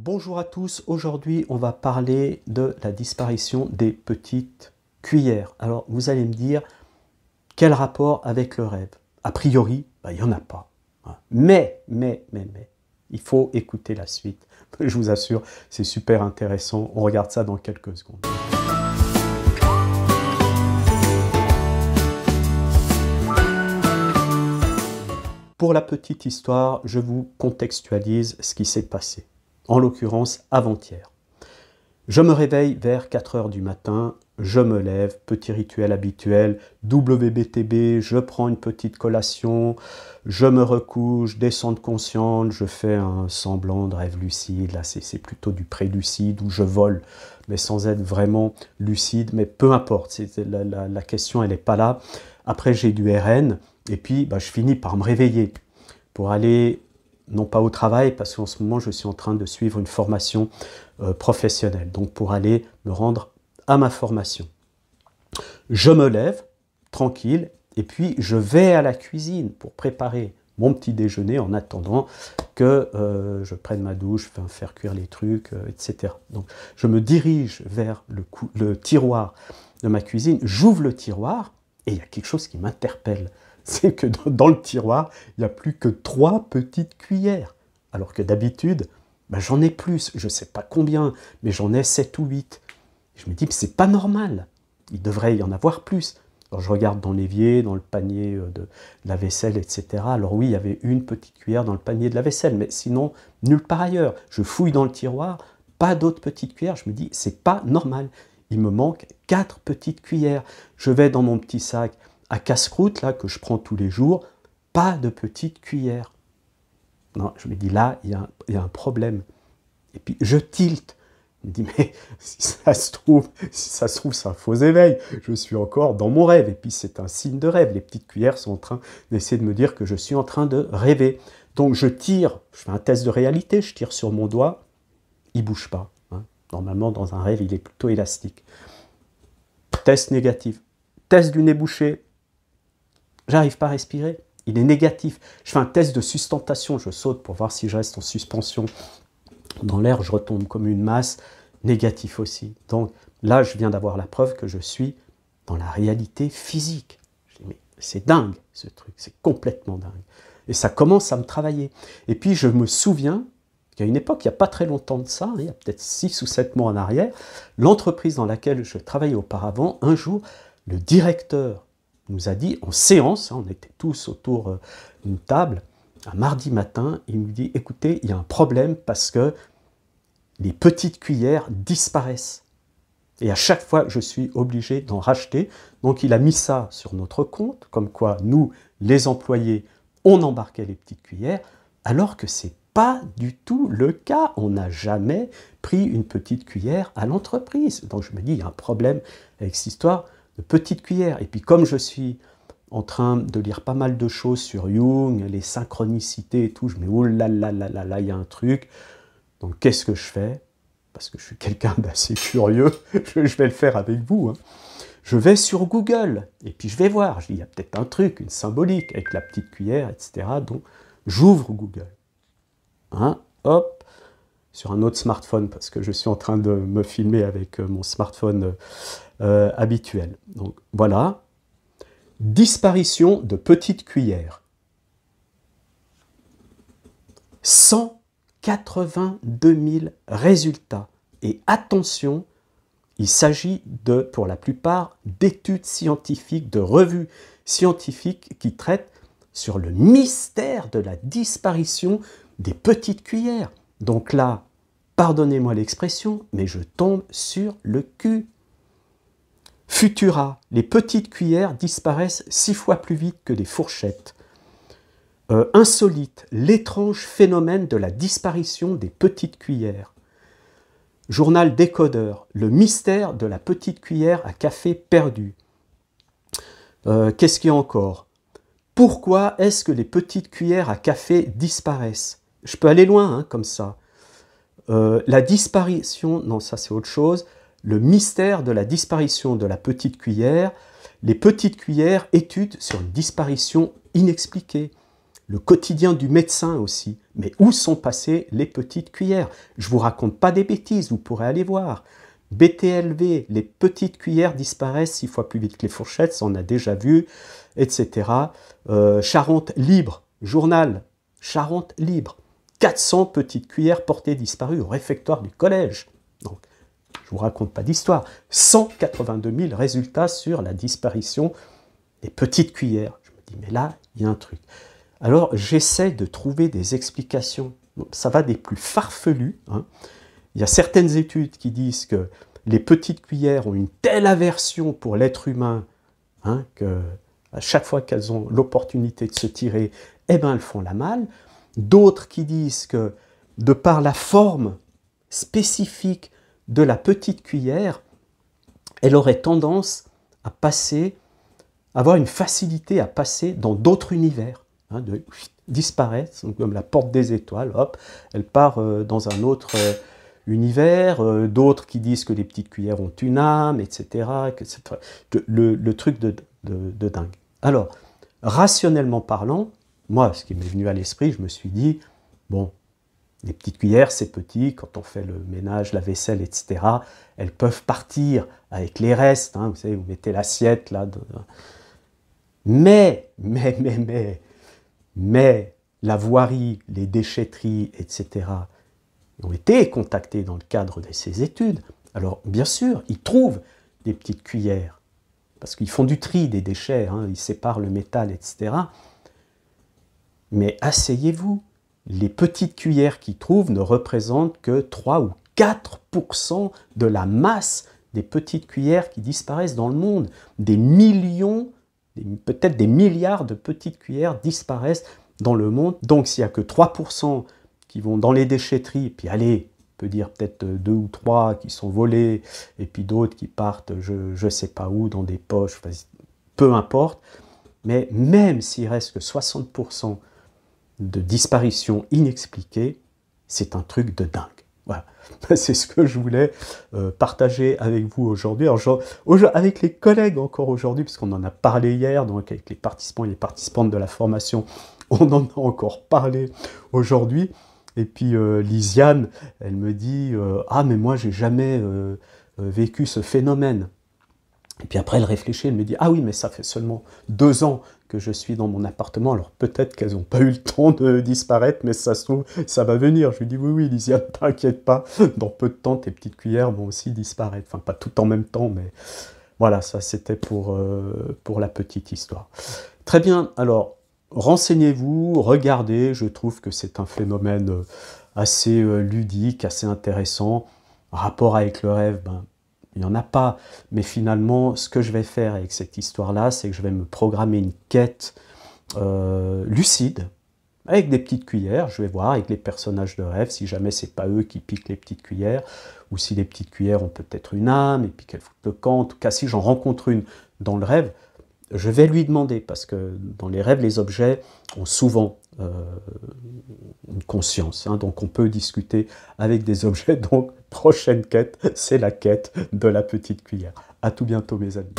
Bonjour à tous, aujourd'hui on va parler de la disparition des petites cuillères. Alors vous allez me dire, quel rapport avec le rêve? A priori, il n'y en a pas. Mais, il faut écouter la suite. Je vous assure, c'est super intéressant. On regarde ça dans quelques secondes. Pour la petite histoire, je vous contextualise ce qui s'est passé. En l'occurrence, avant-hier. Je me réveille vers 4 h du matin, je me lève, petit rituel habituel, WBTB, je prends une petite collation, je me recouche, descente consciente, je fais un semblant de rêve lucide, là c'est plutôt du pré-lucide où je vole, mais sans être vraiment lucide, mais peu importe, la question elle n'est pas là. Après j'ai du RN, et puis je finis par me réveiller pour aller non pas au travail, parce qu'en ce moment, je suis en train de suivre une formation professionnelle, donc pour aller me rendre à ma formation. Je me lève, tranquille, et puis je vais à la cuisine pour préparer mon petit déjeuner en attendant que je prenne ma douche, faire cuire les trucs, etc. Donc, je me dirige vers le tiroir de ma cuisine, j'ouvre le tiroir, et il y a quelque chose qui m'interpelle. C'est que dans le tiroir, il n'y a plus que 3 petites cuillères. Alors que d'habitude, j'en ai plus, je ne sais pas combien, mais j'en ai 7 ou 8. Je me dis que c'est pas normal, il devrait y en avoir plus. Alors je regarde dans l'évier, dans le panier de la vaisselle, etc. Alors oui, il y avait une petite cuillère dans le panier de la vaisselle, mais sinon, nulle part ailleurs. Je fouille dans le tiroir, pas d'autres petites cuillères, je me dis, c'est pas normal. Il me manque 4 petites cuillères. Je vais dans mon petit sac à casse-croûte, là, que je prends tous les jours, pas de petite cuillère. Non, je me dis, là, il y a un problème. Et puis, je tilte. Je me dis, mais si ça se trouve, c'est un faux éveil. Je suis encore dans mon rêve. Et puis, c'est un signe de rêve. Les petites cuillères sont en train d'essayer de me dire que je suis en train de rêver. Donc, je tire, je fais un test de réalité, je tire sur mon doigt, il ne bouge pas. Normalement, dans un rêve, il est plutôt élastique. Test négatif. Test du nez bouché. J'arrive pas à respirer, il est négatif. Je fais un test de sustentation, je saute pour voir si je reste en suspension dans l'air, je retombe comme une masse, négatif aussi. Donc là, je viens d'avoir la preuve que je suis dans la réalité physique. Je dis, mais c'est dingue ce truc, c'est complètement dingue. Et ça commence à me travailler. Et puis je me souviens qu'à une époque, il n'y a pas très longtemps de ça, il y a peut-être 6 ou 7 mois en arrière, l'entreprise dans laquelle je travaillais auparavant, un jour, le directeur nous a dit en séance, on était tous autour d'une table, un mardi matin, il nous dit, écoutez, il y a un problème parce que les petites cuillères disparaissent. Et à chaque fois, je suis obligé d'en racheter. Donc il a mis ça sur notre compte, comme quoi nous, les employés, on embarquait les petites cuillères, alors que c'est pas du tout le cas. On n'a jamais pris une petite cuillère à l'entreprise. Donc je me dis, il y a un problème avec cette histoire de petites cuillères. Et puis comme je suis en train de lire pas mal de choses sur Jung, les synchronicités et tout, je me dis, oh là là là là là, il y a un truc. Donc qu'est-ce que je fais? Parce que je suis quelqu'un d'assez curieux, je vais le faire avec vous. Je vais sur Google, et puis je vais voir. Je dis, il y a peut-être un truc, une symbolique, avec la petite cuillère, etc. Donc j'ouvre Google. Hop, sur un autre smartphone, parce que je suis en train de me filmer avec mon smartphone habituel. Donc voilà, disparition de petites cuillères. 182 000 résultats. Et attention, il s'agit de, pour la plupart, d'études scientifiques, de revues scientifiques qui traitent sur le mystère de la disparition des petites cuillères. Donc là, pardonnez-moi l'expression, mais je tombe sur le cul. Futura, les petites cuillères disparaissent 6 fois plus vite que les fourchettes. Insolite, l'étrange phénomène de la disparition des petites cuillères. Journal Décodeur, le mystère de la petite cuillère à café perdue. Qu'est-ce qu'il y a encore? Pourquoi est-ce que les petites cuillères à café disparaissent? Je peux aller loin, comme ça. La disparition, non, ça c'est autre chose. Le mystère de la disparition de la petite cuillère. Les petites cuillères, études sur une disparition inexpliquée. Le quotidien du médecin aussi. Mais où sont passées les petites cuillères? Je ne vous raconte pas des bêtises, vous pourrez aller voir. BTLV, les petites cuillères disparaissent 6 fois plus vite que les fourchettes, ça on a déjà vu, etc. Charente libre, journal, Charente libre. 400 petites cuillères portées disparues au réfectoire du collège. Donc, je ne vous raconte pas d'histoire. 182 000 résultats sur la disparition des petites cuillères. Je me dis, mais là, il y a un truc. Alors, j'essaie de trouver des explications. Ça va des plus farfelus. Hein. Il y a certaines études qui disent que les petites cuillères ont une telle aversion pour l'être humain hein, que à chaque fois qu'elles ont l'opportunité de se tirer, eh ben, elles font la malle. D'autres qui disent que, de par la forme spécifique de la petite cuillère, elle aurait tendance à passer, avoir une facilité à passer dans d'autres univers, hein, de disparaître, comme la porte des étoiles, hop, elle part dans un autre univers, d'autres qui disent que les petites cuillères ont une âme, etc. Que le truc de dingue. Alors, rationnellement parlant, moi, ce qui m'est venu à l'esprit, je me suis dit, bon, les petites cuillères, c'est petit, quand on fait le ménage, la vaisselle, etc., elles peuvent partir avec les restes, hein, vous savez, vous mettez l'assiette là. Mais, la voirie, les déchetteries, etc., ont été contactés dans le cadre de ces études. Alors, bien sûr, ils trouvent des petites cuillères, parce qu'ils font du tri des déchets, hein, ils séparent le métal, etc. Mais asseyez-vous, les petites cuillères qu'ils trouvent ne représentent que 3 ou 4% de la masse des petites cuillères qui disparaissent dans le monde. Des millions, peut-être des milliards de petites cuillères disparaissent dans le monde. Donc s'il n'y a que 3% qui vont dans les déchetteries, puis allez, on peut dire peut-être 2 ou 3 qui sont volés, et puis d'autres qui partent je ne sais pas où, dans des poches, peu importe. Mais même s'il reste que 60% de disparition inexpliquée, c'est un truc de dingue. Voilà, c'est ce que je voulais partager avec vous aujourd'hui. Avec les collègues encore aujourd'hui, puisqu'on en a parlé hier, donc avec les participants et les participantes de la formation, on en a encore parlé aujourd'hui. Et puis Lisiane, elle me dit « Ah, mais moi, j'ai jamais vécu ce phénomène ». Et puis après, elle réfléchit, elle me dit « Ah oui, mais ça fait seulement 2 ans que je suis dans mon appartement, alors peut-être qu'elles n'ont pas eu le temps de disparaître, mais ça se trouve, ça va venir. » Je lui dis « Oui, oui, Lisiane, t'inquiète pas, dans peu de temps, tes petites cuillères vont aussi disparaître. » Enfin, pas tout en même temps, mais voilà, ça c'était pour la petite histoire. Très bien, alors, renseignez-vous, regardez, je trouve que c'est un phénomène assez ludique, assez intéressant. Rapport avec le rêve, ben, il n'y en a pas, mais finalement, ce que je vais faire avec cette histoire-là, c'est que je vais me programmer une quête lucide, avec des petites cuillères, je vais voir avec les personnages de rêve, si jamais c'est pas eux qui piquent les petites cuillères, ou si les petites cuillères ont peut-être une âme, et puis qu'elles foutent le camp. En tout cas, si j'en rencontre une dans le rêve, je vais lui demander, parce que dans les rêves, les objets ont souvent une conscience, hein, donc on peut discuter avec des objets. Donc, prochaine quête, c'est la quête de la petite cuillère. À tout bientôt, mes amis.